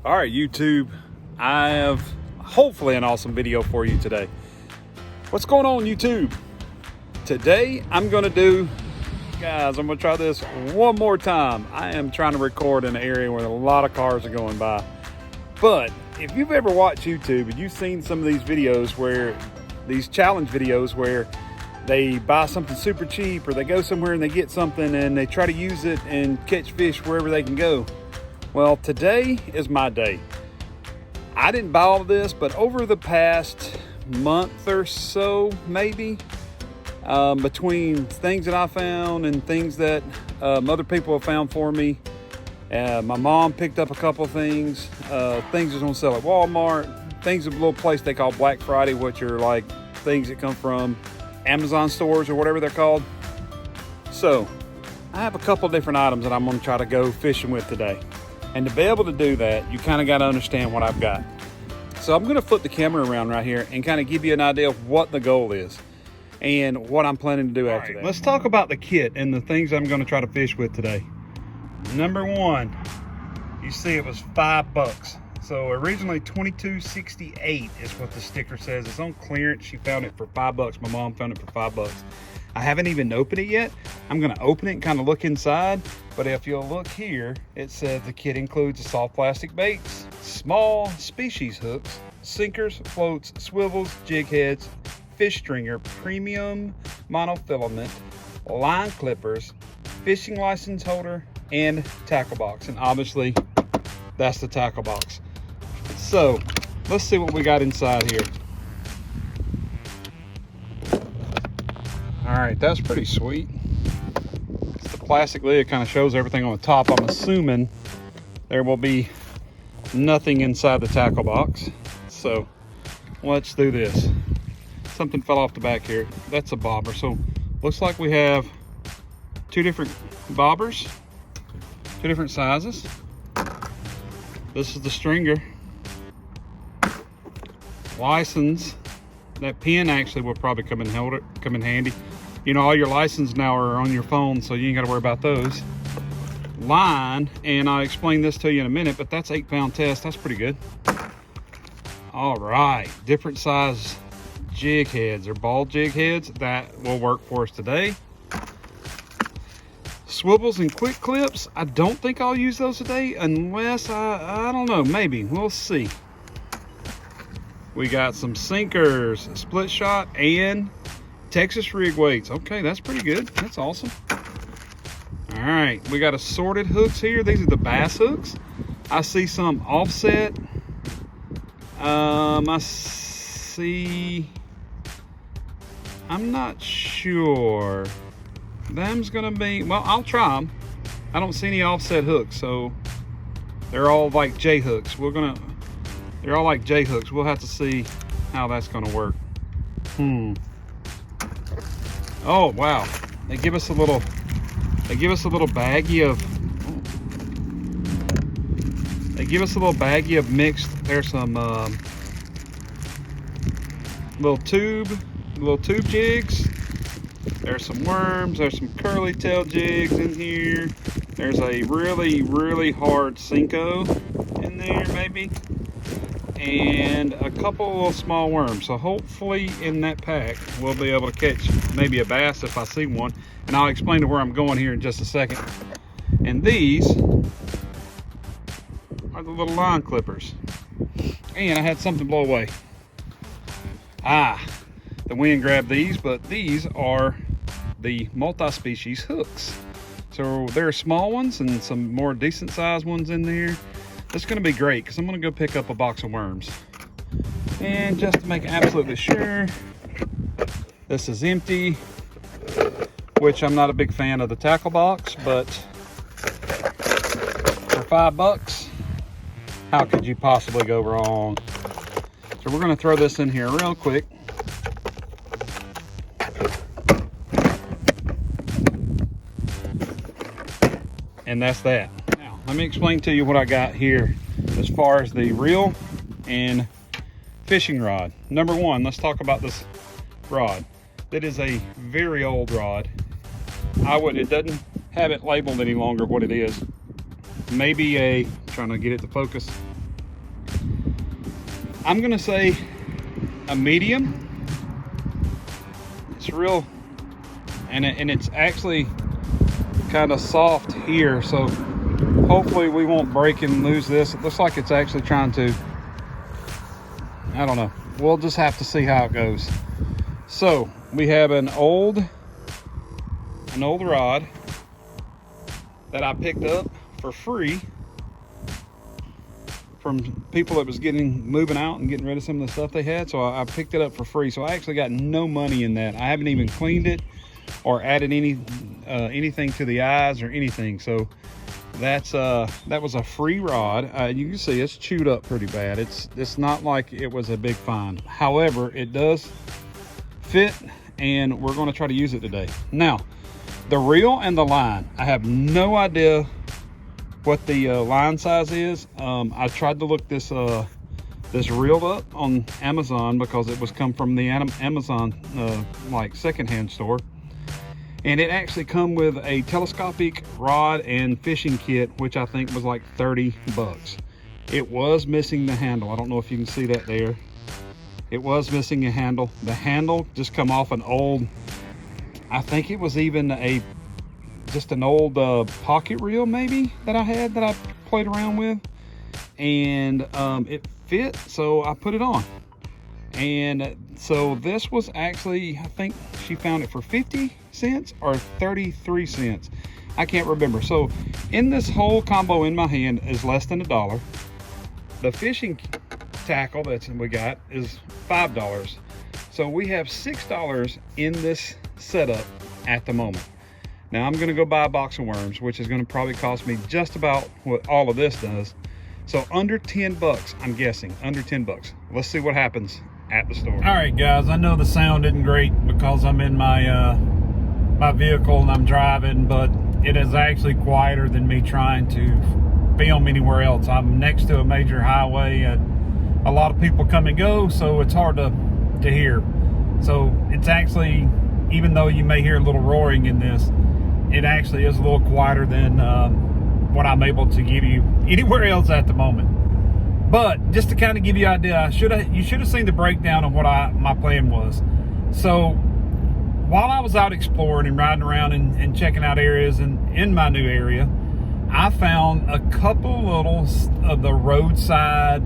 All right, YouTube, I have hopefully an awesome video for you today. What's going on, YouTube? Today, I'm gonna try this one more time. I am trying to record in an area where a lot of cars are going by. But if you've ever watched YouTube and you've seen some of these videos these challenge videos where they buy something super cheap or they go somewhere and they get something and they try to use it and catch fish wherever they can go. Well, today is my day. I didn't buy all of this, but over the past month or so, maybe, between things that I found and things that other people have found for me, my mom picked up a couple of things that's on sale at Walmart, things at a little place they call Black Friday, which are like things that come from Amazon stores or whatever they're called. So I have a couple different items that I'm going to try to go fishing with today. And to be able to do that, you kind of got to understand what I've got. So I'm going to flip the camera around right here and kind of give you an idea of what the goal is and what I'm planning to do after that. Let's talk about the kit and the things I'm going to try to fish with today. Number one, you see it was $5. So originally $22.68 is what the sticker says. It's on clearance. She found it for $5. My mom found it for $5. I haven't even opened it yet. I'm going to open it and kind of look inside. But if you'll look here, it says the kit includes the soft plastic baits, small species hooks, sinkers, floats, swivels, jig heads, fish stringer, premium monofilament, line clippers, fishing license holder, and tackle box. And obviously, that's the tackle box. So, let's see what we got inside here. All right, that's pretty sweet. It's the plastic lid, kind of shows everything on the top. I'm assuming there will be nothing inside the tackle box. So let's do this. Something fell off the back here. That's a bobber. So looks like we have two different bobbers, two different sizes. This is the stringer. License. That pin actually will probably come in handy. You know, all your licenses now are on your phone, so you ain't got to worry about those. Line, and I'll explain this to you in a minute, but that's 8-pound test. That's pretty good. All right, different size jig heads or ball jig heads. That will work for us today. Swivels and quick clips. I don't think I'll use those today unless I don't know, maybe. We'll see. We got some sinkers, split shot, and Texas rig weights. Okay, that's pretty good. That's awesome. All right, we got assorted hooks here. These are the bass hooks. I see some offset. I see, I'm not sure. Them's gonna be, well, I'll try them. I don't see any offset hooks, so they're all like J hooks. They're all like J hooks. We'll have to see how that's gonna work. Oh wow, they give us a little baggie of mixed. There's some little tube jigs. There's some worms. There's some curly tail jigs in here. There's a really hard Cinco in there maybe, and a couple of little small worms. So hopefully in that pack we'll be able to catch maybe a bass if I see one, and I'll explain to where I'm going here in just a second. And these are the little line clippers, and I had something blow away. The wind grabbed these, but these are the multi-species hooks. So there are small ones and some more decent sized ones in there. That's going to be great because I'm going to go pick up a box of worms. And just to make absolutely sure, this is empty, which I'm not a big fan of the tackle box, but for $5, how could you possibly go wrong? So we're going to throw this in here real quick. And that's that. Now, let me explain to you what I got here as far as the reel and fishing rod. Number one, let's talk about this rod. That is a very old rod. It doesn't have it labeled any longer what it is. Maybe trying to get it to focus. I'm gonna say a medium. It's real, and it's actually kind of soft here, so hopefully we won't break and lose this. It looks like it's actually trying to, I don't know. We'll just have to see how it goes. So we have an old rod that I picked up for free from people that was moving out and getting rid of some of the stuff they had. So I picked it up for free. So I actually got no money in that. I haven't even cleaned it or added anything to the eyes or anything. So that was a free rod. You can see it's chewed up pretty bad. It's not like it was a big find. However, it does fit, and we're going to try to use it today. Now, the reel and the line, I have no idea what the line size is. I tried to look this reel up on Amazon because it was come from the Amazon like secondhand store, and it actually come with a telescopic rod and fishing kit, which I think was like 30 bucks. It was missing the handle. I don't know if you can see that there. It was missing a handle. The handle just come off an old, I think it was even just an old pocket reel maybe that I had that I played around with, and it fit, so I put it on. And so this was actually, I think she found it for 50 cents or 33 cents. I can't remember. So in this whole combo in my hand is less than $1. The fishing tackle that we got is $5. So we have $6 in this setup at the moment. Now I'm gonna go buy a box of worms, which is gonna probably cost me just about what all of this does. So under 10 bucks, I'm guessing, under 10 bucks. Let's see what happens at the store. All right, guys, I know the sound isn't great because I'm in my my vehicle and I'm driving, but it is actually quieter than me trying to film anywhere else. I'm next to a major highway and a lot of people come and go, so it's hard to hear. So it's actually, even though you may hear a little roaring in this, it actually is a little quieter than what I'm able to give you anywhere else at the moment. But just to kind of give you an idea, you should have seen the breakdown of what my plan was. So while I was out exploring and riding around and checking out areas in my new area, I found a couple little of the roadside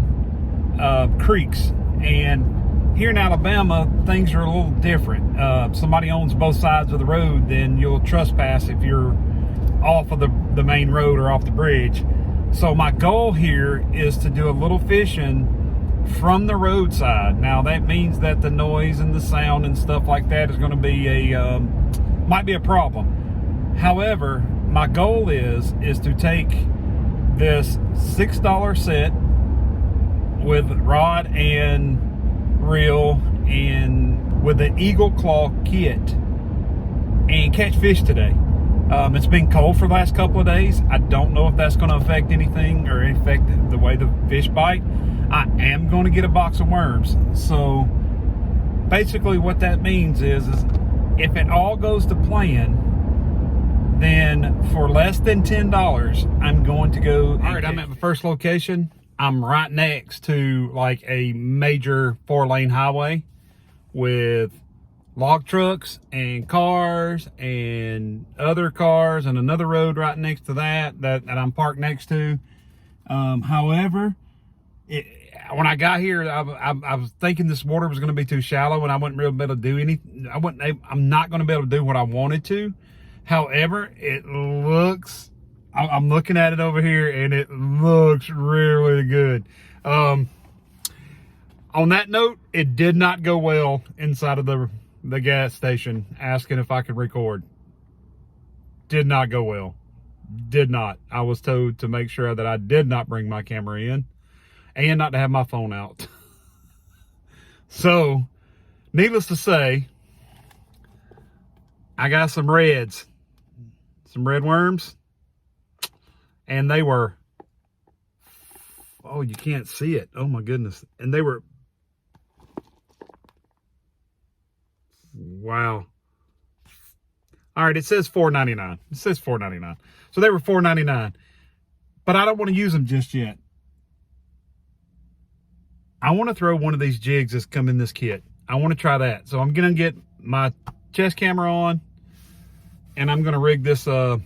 creeks. And here in Alabama, things are a little different. Somebody owns both sides of the road, then you'll trespass if you're off of the main road or off the bridge. So my goal here is to do a little fishing from the roadside. Now that means that the noise and the sound and stuff like that is going to be might be a problem. However, my goal is to take this $6 set with rod and reel and with the Eagle Claw kit and catch fish today. It's been cold for the last couple of days. I don't know if that's going to affect anything or affect the way the fish bite. I am going to get a box of worms. So basically what that means is if it all goes to plan, then for less than $10, I'm going to go. All right, I'm at my first location. I'm right next to like a major 4-lane highway with log trucks and cars and other cars and another road right next to that I'm parked next to. However, when I got here, I was thinking this water was going to be too shallow and I wouldn't really be able to do anything. I'm not going to be able to do what I wanted to. However, it looks, I'm looking at it over here and it looks really good. On that note, it did not go well inside of the gas station asking if I could record. Did not go well. Did not. I was told to make sure that I did not bring my camera in and not to have my phone out. So, needless to say, I got some red worms, and they were, oh, you can't see it. Oh my goodness. And they were, wow. All right, it says $4.99. It says $4.99. So they were $4.99. But I don't want to use them just yet. I want to throw one of these jigs that's come in this kit. I want to try that. So I'm gonna get my chest camera on, and I'm gonna rig this up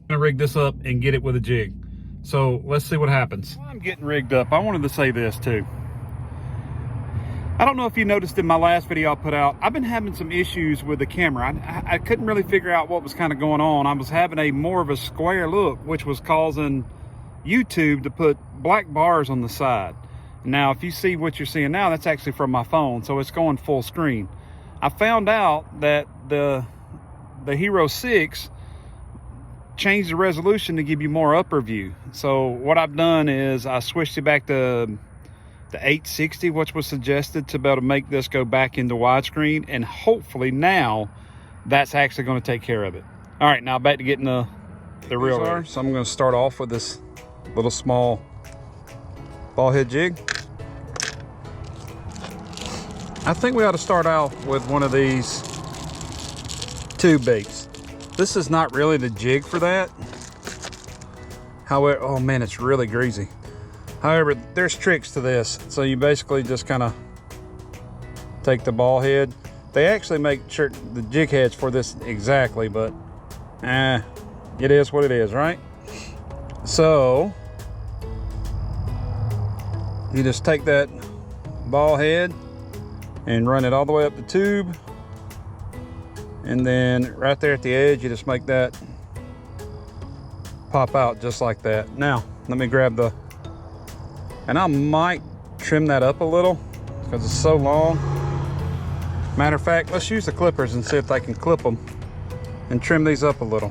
and get it with a jig. So let's see what happens. While I'm getting rigged up, I wanted to say this too. I don't know if you noticed in my last video I put out, I've been having some issues with the camera. I couldn't really figure out what was kind of going on. I was having a more of a square look, which was causing YouTube to put black bars on the side. Now, if you see what you're seeing now, that's actually from my phone, so it's going full screen. I found out that the Hero 6 changed the resolution to give you more upper view. So what I've done is I switched it back to the 860, which was suggested, to be able to make this go back into widescreen, and hopefully now that's actually going to take care of it. All right, now back to getting the real ready. So I'm going to start off with this little small ball head jig. I think we ought to start out with one of these tube baits. This is not really the jig for that. However, oh man, it's really greasy. However, there's tricks to this. So you basically just kind of take the ball head. They actually make sure the jig heads for this exactly, but it is what it is, right? So you just take that ball head and run it all the way up the tube, and then right there at the edge you just make that pop out just like that. Now let me grab the, and I might trim that up a little because it's so long. Matter of fact, let's use the clippers and see if they can clip them and trim these up a little.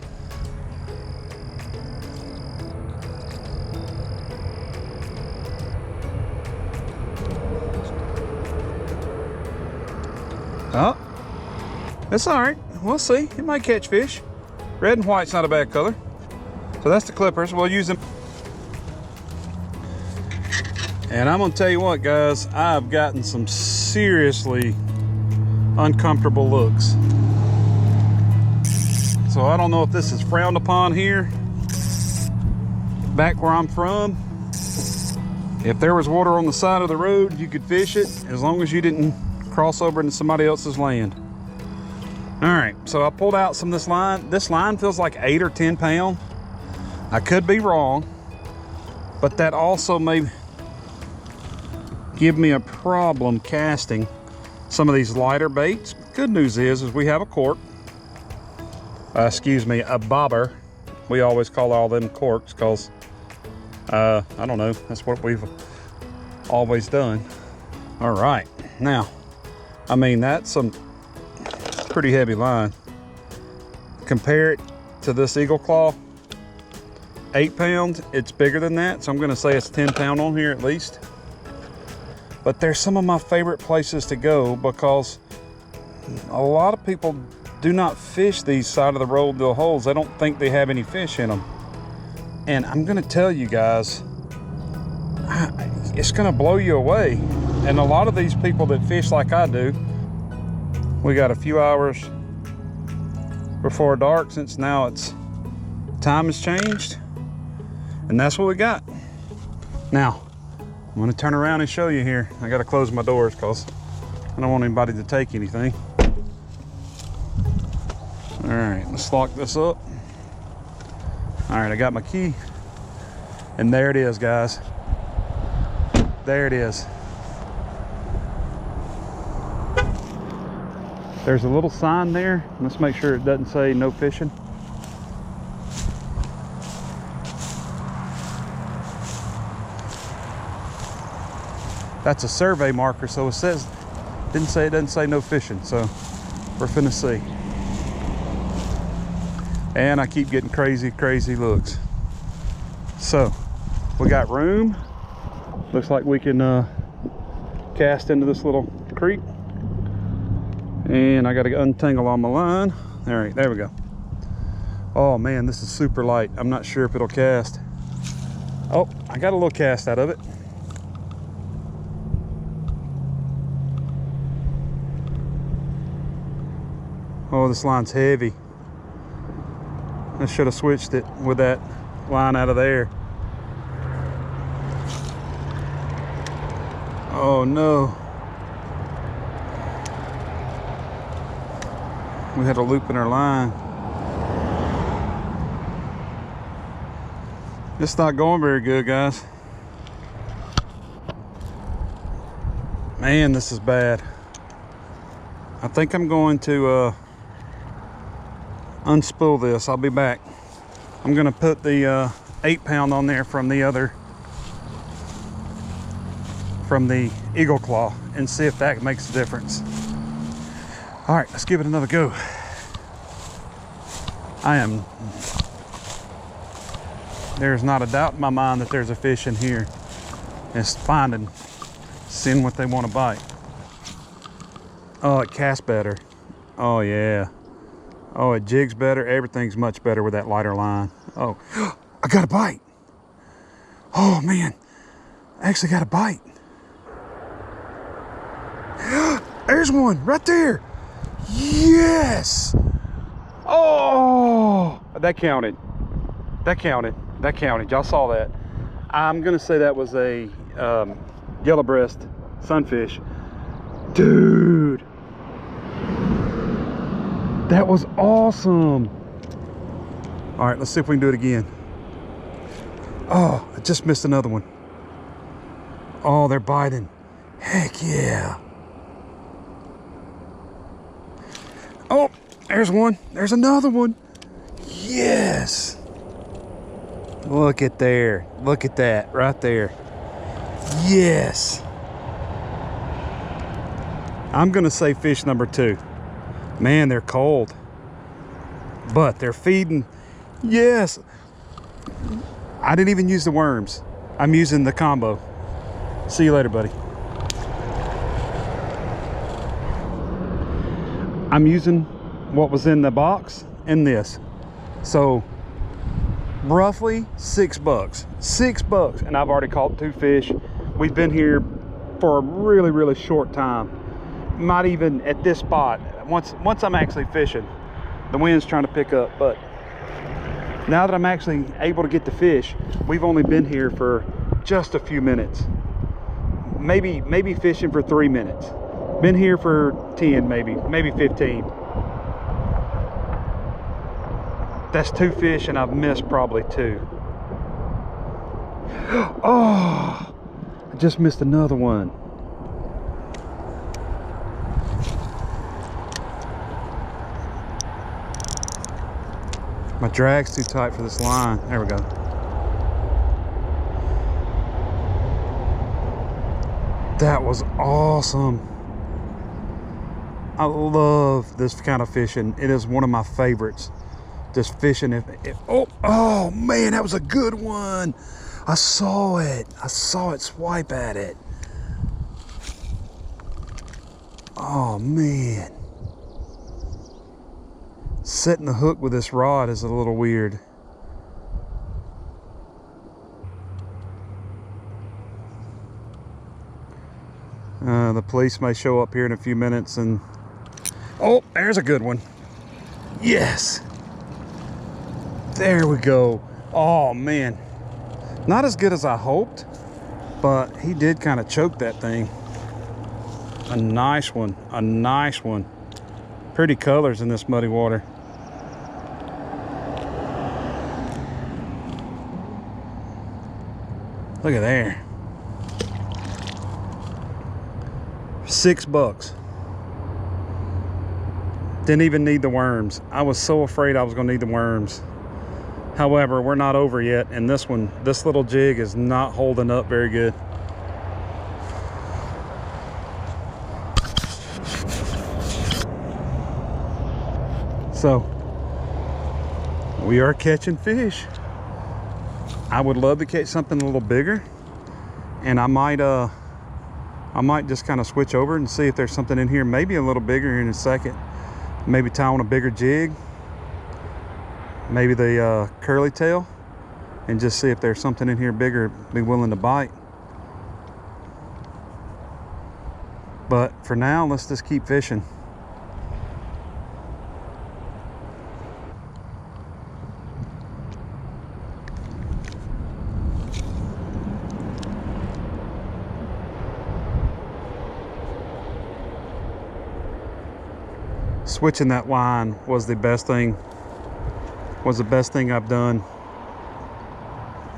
Oh, it's all right. We'll see. It might catch fish. Red and white's not a bad color. So that's the clippers. We'll use them. And I'm gonna tell you what, guys, I've gotten some seriously uncomfortable looks. So I don't know if this is frowned upon here. Back where I'm from, if there was water on the side of the road, you could fish it as long as you didn't cross over into somebody else's land. All right, so I pulled out some of this line. This line feels like 8 or 10 pound. I could be wrong, but that also may give me a problem casting some of these lighter baits. Good news is we have a cork, a bobber. We always call all them corks because I don't know, that's what we've always done. All right, now, I mean, that's some pretty heavy line. Compare it to this Eagle Claw, 8 pounds. It's bigger than that, so I'm gonna say it's 10 pound on here at least. But they're some of my favorite places to go because a lot of people do not fish these side of the road deal holes. They don't think they have any fish in them. And I'm gonna tell you guys, it's gonna blow you away. And a lot of these people that fish like I do, we got a few hours before dark, since now it's time has changed, and that's what we got. Now I'm gonna turn around and show you here. I gotta close my doors because I don't want anybody to take anything. All right, let's lock this up. All right, I got my key, and there it is, guys. There it is. There's a little sign there. Let's make sure it doesn't say no fishing. That's a survey marker, so it says, it doesn't say no fishing, so we're finna see. And I keep getting crazy looks. So we got room. Looks like we can cast into this little creek. And I got to untangle all my line. All right, there we go. Oh man, this is super light. I'm not sure if it'll cast. Oh, I got a little cast out of it. Oh, this line's heavy. I should have switched it with that line out of there. Oh no. We had a loop in our line. It's not going very good, guys. Man, this is bad. I think I'm going to unspool this. I'll be back. I'm gonna put the 8-pound on there from the Eagle Claw and see if that makes a difference. All right, let's give it another go. There's not a doubt in my mind that there's a fish in here. It's seeing what they want to bite. Oh, it casts better. Oh yeah. Oh, it jigs better. Everything's much better with that lighter line. Oh, I got a bite. Oh man, I actually got a bite. There's one right there. Yes. Oh, that counted. That counted. That counted. Y'all saw that. I'm gonna say that was a yellow breast sunfish. Dude, that was awesome. All right, let's see if we can do it again. Oh, I just missed another one. Oh, they're biting. Heck yeah. Oh, there's one. There's another one. Yes. Look at there. Look at that right there. Yes. I'm gonna say fish number 2. Man, they're cold, but they're feeding. Yes. I didn't even use the worms. I'm using the combo. See you later, buddy. I'm using what was in the box and this. So roughly $6. $6, and I've already caught 2 fish. We've been here for a really short time. Not even at this spot. Once I'm actually fishing, the wind's trying to pick up, but now that I'm actually able to get the fish, we've only been here for just a few minutes. Maybe fishing for 3 minutes. Been here for 10, maybe 15. That's 2 fish, and I've missed probably 2. Oh, I just missed another one. My drag's too tight for this line. There we go. That was awesome. I love this kind of fishing. It is one of my favorites. Just fishing. Oh man, that was a good one. I saw it swipe at it. Oh man. Setting the hook with this rod is a little weird. The police may show up here in a few minutes and... Oh, there's a good one. Yes. There we go. Oh man. Not as good as I hoped, but he did kind of choke that thing. A nice one. A nice one. Pretty colors in this muddy water. Look at there. $6. Didn't even need the worms. I was so afraid I was gonna need the worms. However, we're not over yet, and this little jig is not holding up very good. So, we are catching fish. I would love to catch something a little bigger, and I might just kind of switch over and see if there's something in here, maybe a little bigger in a second. Maybe tie on a bigger jig, maybe the curly tail, and just see if there's something in here bigger, be willing to bite. But for now, let's just keep fishing. switching that line was the best thing I've done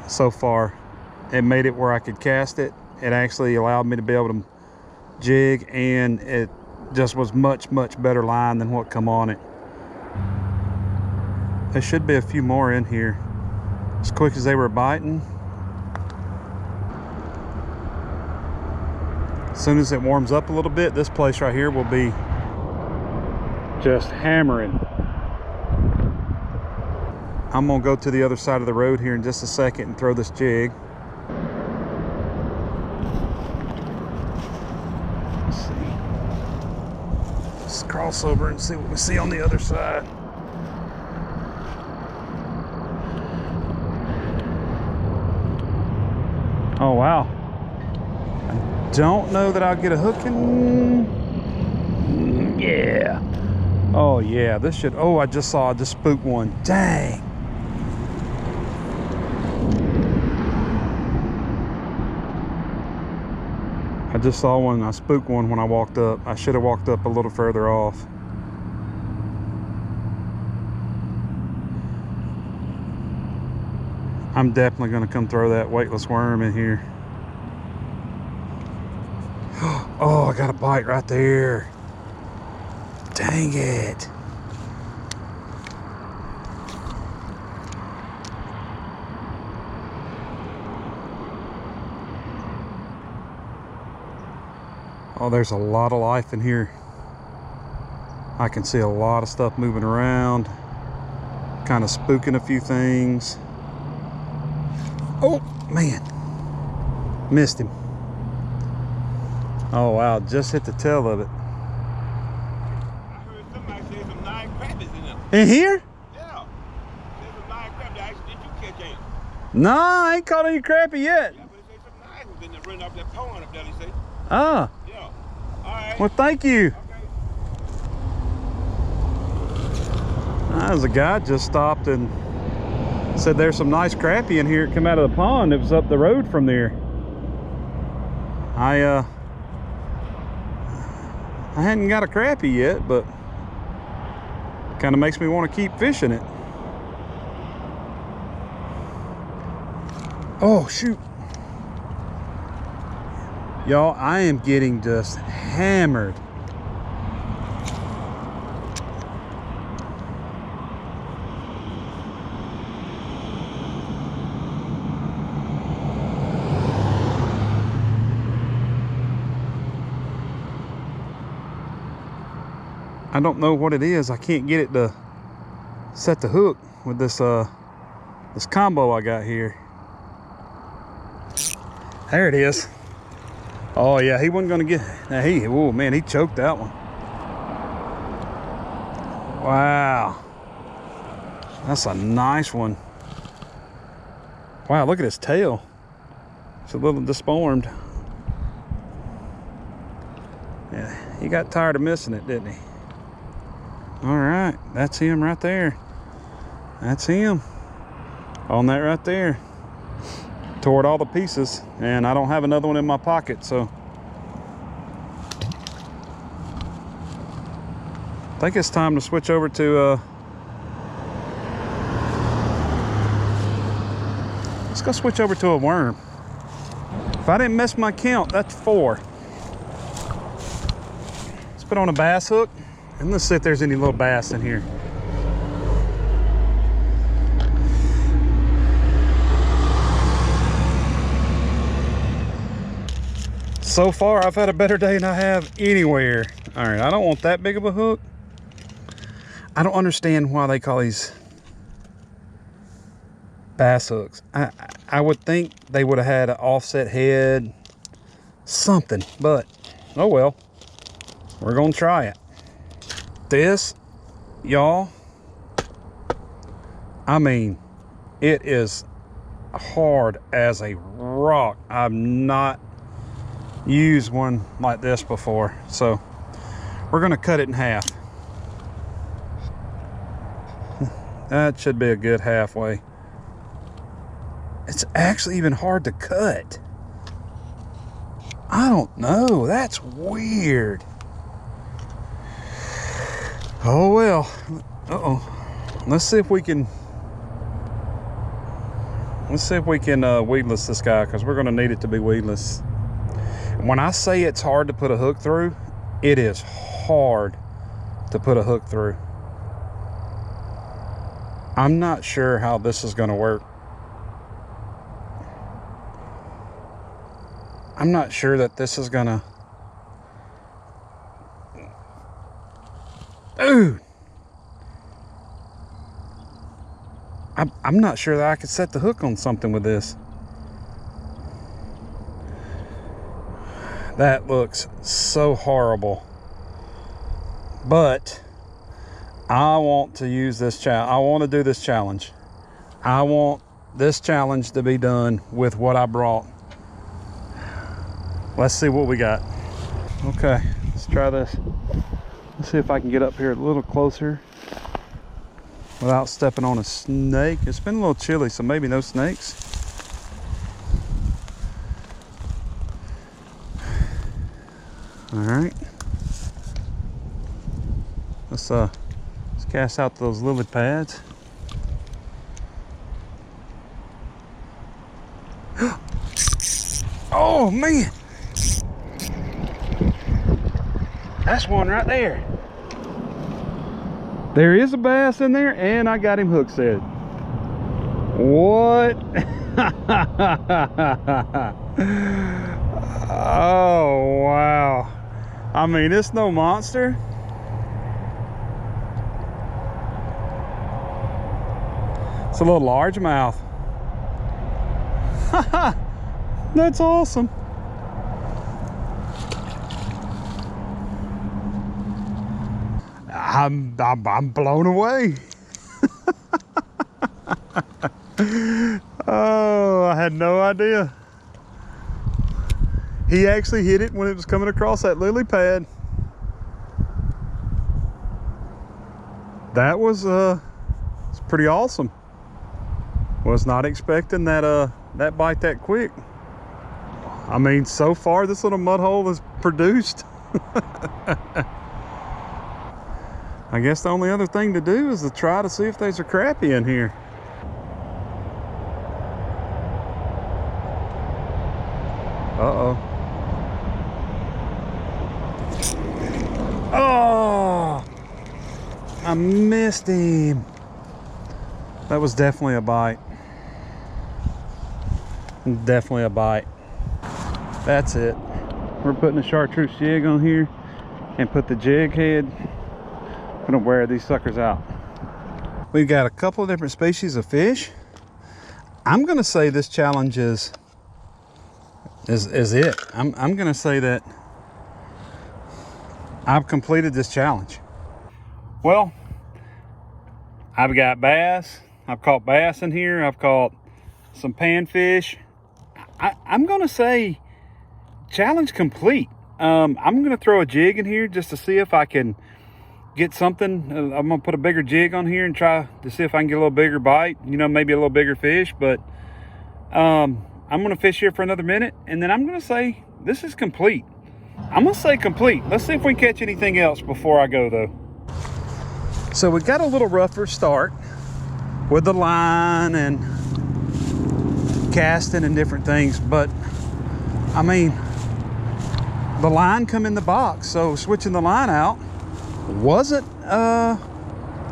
so far. It made it where I could cast it. It actually allowed me to be able to jig, and it just was much better line than what come on it. There should be a few more in here. As quick as they were biting. As soon as it warms up a little bit, this place right here will be just hammering. I'm gonna go to the other side of the road here in just a second and throw this jig. Let's see. Let's cross over and see what we see on the other side. Oh wow. I don't know that I'll get a hook in. Yeah. Oh yeah, this should, oh, I just spooked one. Dang. I just saw one, I spooked one when I walked up. I should have walked up a little further off. I'm definitely gonna come throw that weightless worm in here. Oh, I got a bite right there. Dang it. Oh, there's a lot of life in here. I can see a lot of stuff moving around, kind of spooking a few things. Oh, man. Missed him. Oh, wow, just hit the tail of it. In here? Yeah. There's some nice crab there. Did you catch any? No, I ain't caught any crappie yet. Yeah, but there's some nice ones in there running off that pond up there, they say. Ah. Yeah. All right. Well, thank you. Okay. There's a guy just stopped and said there's some nice crappie in here. It come out of the pond. It was up the road from there. I hadn't got a crappie yet, but kind of makes me want to keep fishing it. Oh shoot, y'all, I am getting just hammered. I don't know what it is. I can't get it to set the hook with this this combo I got here. There it is. Oh yeah, he wasn't gonna get. Oh man, he choked that one. Wow, that's a nice one. Wow, look at his tail. It's a little disformed. Yeah, he got tired of missing it, didn't he? All right, that's him right there. That's him on that right there. Tore it all to pieces, and I don't have another one in my pocket, so I think it's time to switch over to let's go switch over to a worm. If I didn't miss my count, that's 4. Let's put on a bass hook. And let's see if there's any little bass in here. So far, I've had a better day than I have anywhere. All right, I don't want that big of a hook. I don't understand why they call these bass hooks. I would think they would have had an offset head, something, but oh well. We're gonna try it. This, y'all, I mean, it is hard as a rock. I've not used one like this before, so we're gonna cut it in half. That should be a good halfway. It's actually even hard to cut. I don't know, that's weird. Oh well. Let's see if we can weedless this guy, because we're going to need it to be weedless. When I say it's hard to put a hook through, it is hard to put a hook through. I'm not sure how this is going to work. I'm not sure that this is going to... Dude! I'm not sure that I could set the hook on something with this. That looks so horrible. But I want to use this challenge. I want to do this challenge. I want this challenge to be done with what I brought. Let's see what we got. Okay, let's try this. Let's see if I can get up here a little closer without stepping on a snake. It's been a little chilly, so maybe no snakes. All right. Let's cast out those lily pads. Oh man, that's one right there. There is a bass in there, and I got him hook set. What? Oh wow. I mean, it's no monster. It's a little largemouth. That's awesome. I'm blown away. Oh, I had no idea. He actually hit it when it was coming across that lily pad. That was it's pretty awesome. Was not expecting that that bite that quick. I mean, so far this little mud hole has produced. I guess the only other thing to do is to try to see if there's a crappie in here. Uh-oh. Oh! I missed him. That was definitely a bite. Definitely a bite. That's it. We're putting a chartreuse jig on here and put the jig head. I'm gonna wear these suckers out. We've got a couple of different species of fish. I'm gonna say this challenge is it. I'm gonna say that I've completed this challenge. Well, I've got bass. I've caught bass in here. I've caught some panfish. I'm gonna say challenge complete. I'm gonna throw a jig in here just to see if I can get something. I'm gonna put a bigger jig on here and try to see if I can get a little bigger bite, you know, maybe a little bigger fish. But I'm gonna fish here for another minute, and then I'm gonna say this is complete. I'm gonna say complete. Let's see if we can catch anything else before I go though. So we got a little rougher start with the line and casting and different things, but I mean, the line come in the box, so switching the line out wasn't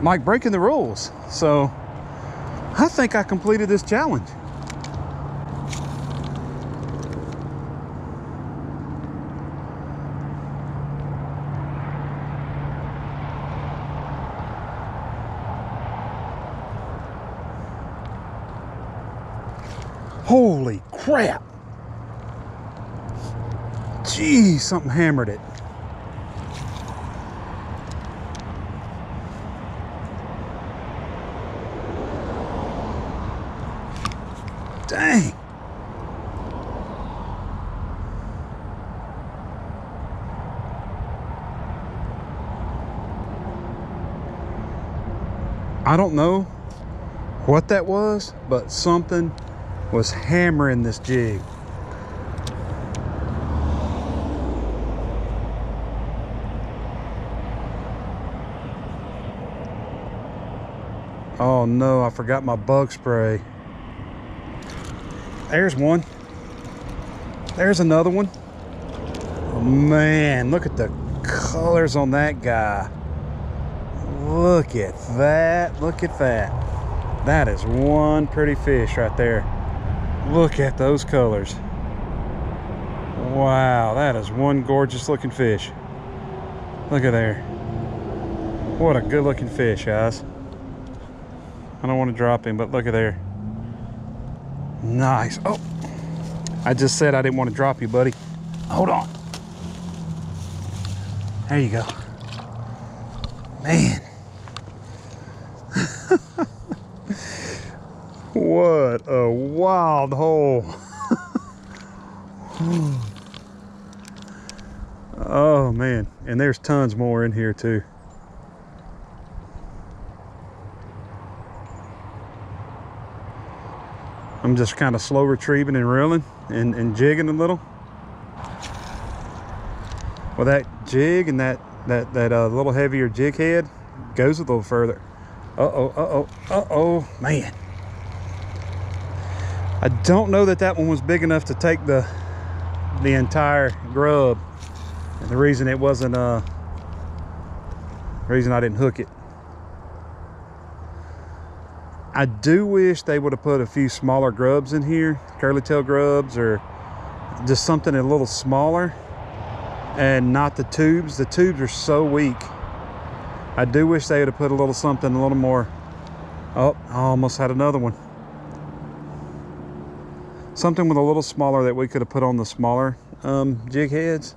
like breaking the rules. So I think I completed this challenge. Holy crap. Gee, something hammered it. Dang. I don't know what that was, but something was hammering this jig. Oh no, I forgot my bug spray. There's one. There's another one. Oh man, look at the colors on that guy. Look at that, look at that. That is one pretty fish right there. Look at those colors. Wow, that is one gorgeous looking fish. Look at there. What a good looking fish, guys. I don't want to drop him, but look at there. Nice. Oh, I just said I didn't want to drop you, buddy. Hold on. There you go. Man. What a wild hole. Oh man, and there's tons more in here too. I'm just kind of slow retrieving and reeling and jigging a little. Well, that jig and that little heavier jig head goes a little further. Uh-oh, man. I don't know that that one was big enough to take the entire grub. And the reason it wasn't, the reason I didn't hook it. I do wish they would have put a few smaller grubs in here, curly tail grubs, or just something a little smaller, and not the tubes. The tubes are so weak. I do wish they would have put a little something a little more. Oh, I almost had another one. Something with a little smaller that we could have put on the smaller jig heads.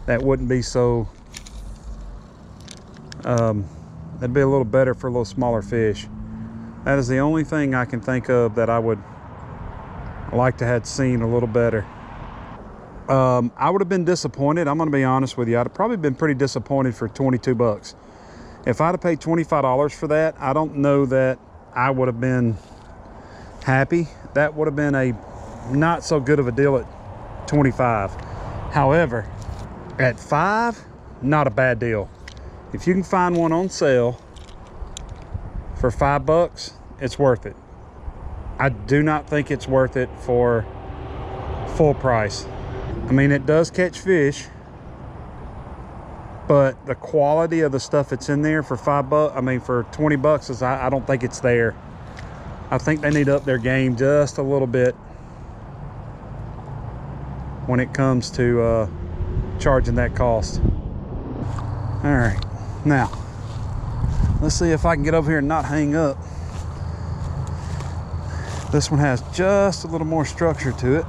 That wouldn't be so, that'd be a little better for a little smaller fish. That is the only thing I can think of that I would like to have seen a little better. I would have been disappointed. I'm gonna be honest with you. I'd have probably been pretty disappointed for 22 bucks. If I'd have paid $25 for that, I don't know that I would have been happy. That would have been a not so good of a deal at 25. However, at 5, not a bad deal. If you can find one on sale for $5, it's worth it. I do not think it's worth it for full price. I mean, it does catch fish, but the quality of the stuff that's in there for $5, I mean, for 20 bucks is, I don't think it's there. I think they need to up their game just a little bit when it comes to charging that cost. All right, now let's see if I can get over here and not hang up. This one has just a little more structure to it.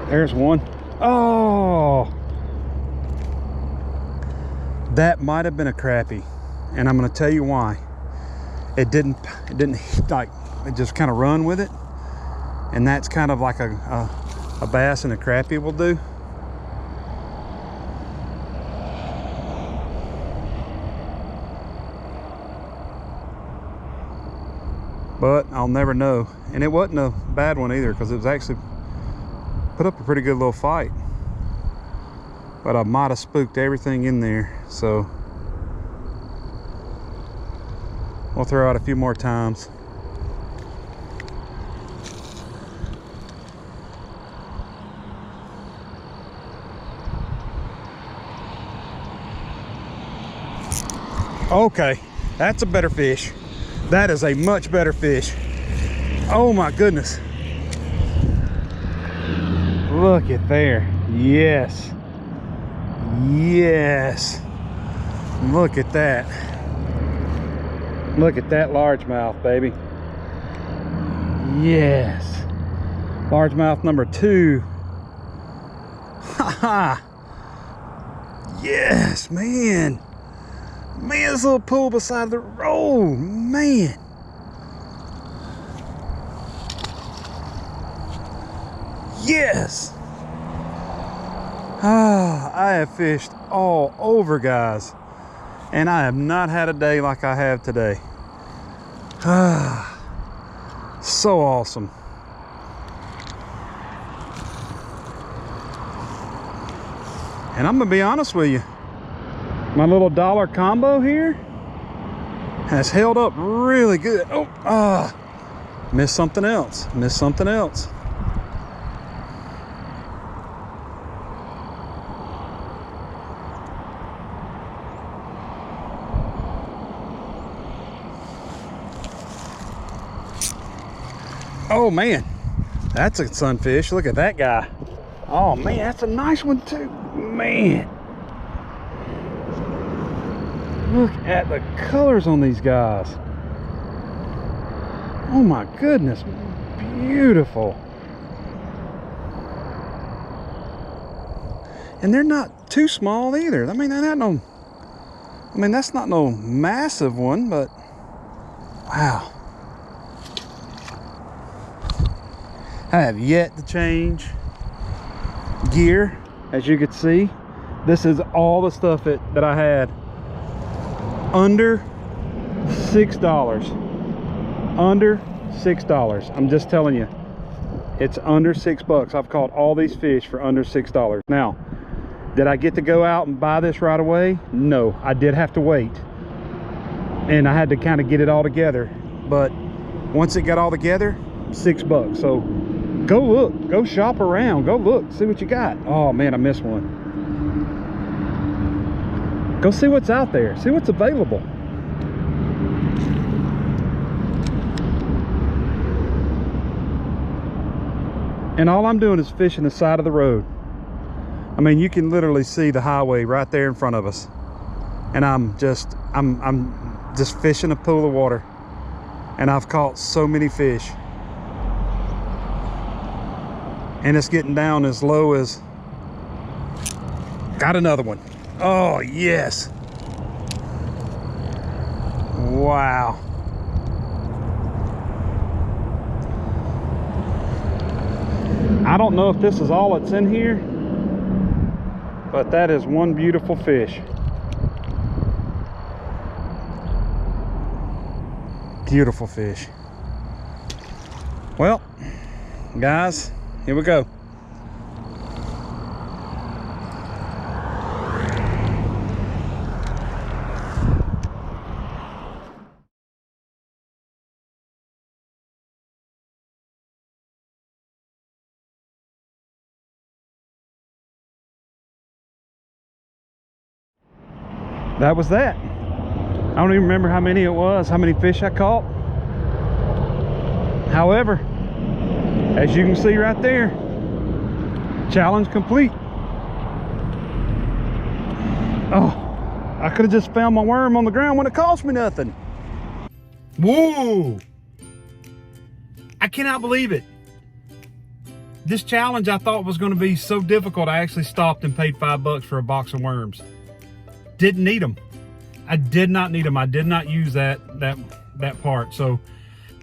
There's one. Oh, that might have been a crappie, and I'm going to tell you why. It didn't like, it just kind of run with it, and that's kind of like a bass and a crappie will do. But I'll never know. And it wasn't a bad one either, because it was actually put up a pretty good little fight. But I might have spooked everything in there, so we'll throw out a few more times. Okay, that's a better fish. That is a much better fish. Oh my goodness. Look at there. Yes. Yes. Look at that. Look at that largemouth, baby. Yes. Largemouth number 2. Ha ha. Yes, man. Man, this little pool beside the road, man. Yes. Ah, I have fished all over, guys, and I have not had a day like I have today. Ah, so awesome. And I'm gonna be honest with you, my little dollar combo here has held up really good. Oh, missed something else, missed something else. Oh man, that's a sunfish. Look at that guy. Oh man, that's a nice one too. Man, look at the colors on these guys. Oh my goodness, beautiful. And they're not too small either. I mean, that's not no massive one, but wow. I have yet to change gear. As you can see, this is all the stuff that I had under $6. Under $6. I'm just telling you, it's under $6. I've caught all these fish for under $6. Now, did I get to go out and buy this right away? No, I did have to wait, and I had to kind of get it all together. But once it got all together, $6. So go look, go shop around, go look, see what you got. Oh man, I missed one. Go see what's out there, see what's available. And all I'm doing is fishing the side of the road. I mean, you can literally see the highway right there in front of us. And I'm just fishing a pool of water. And I've caught so many fish. And it's getting down as low as, got another one. Oh yes, wow. I don't know if this is all that's in here, but that is one beautiful fish. Beautiful fish. Well, guys, here we go. That was that. I don't even remember how many it was, how many fish I caught. However, as you can see right there, challenge complete. Oh, I could have just found my worm on the ground when it cost me nothing. Whoa! I cannot believe it. This challenge I thought was going to be so difficult, I actually stopped and paid $5 for a box of worms. Didn't need them. I did not need them. I did not use that part. So,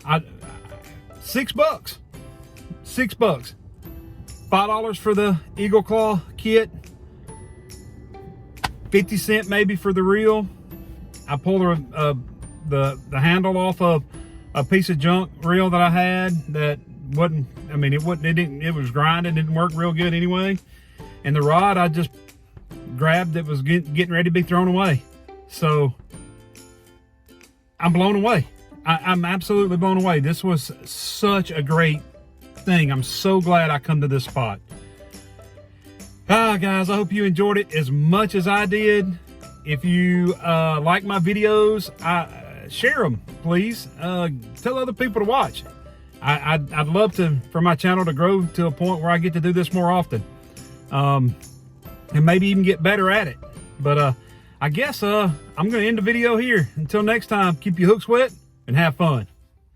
$6. $6. $5 for the Eagle Claw kit. 50 cents maybe for the reel. I pulled the handle off of a piece of junk reel that I had that wasn't. I mean, it was grinding. Didn't work real good anyway. And the rod I just grabbed that was getting ready to be thrown away. So I'm blown away. I'm absolutely blown away. This was such a great thing. I'm so glad I come to this spot. Guys, I hope you enjoyed it as much as I did. If you like my videos, share them, please. Tell other people to watch. I'd love for my channel to grow to a point where I get to do this more often. And maybe even get better at it. But I guess I'm going to end the video here. Until next time, keep your hooks wet and have fun.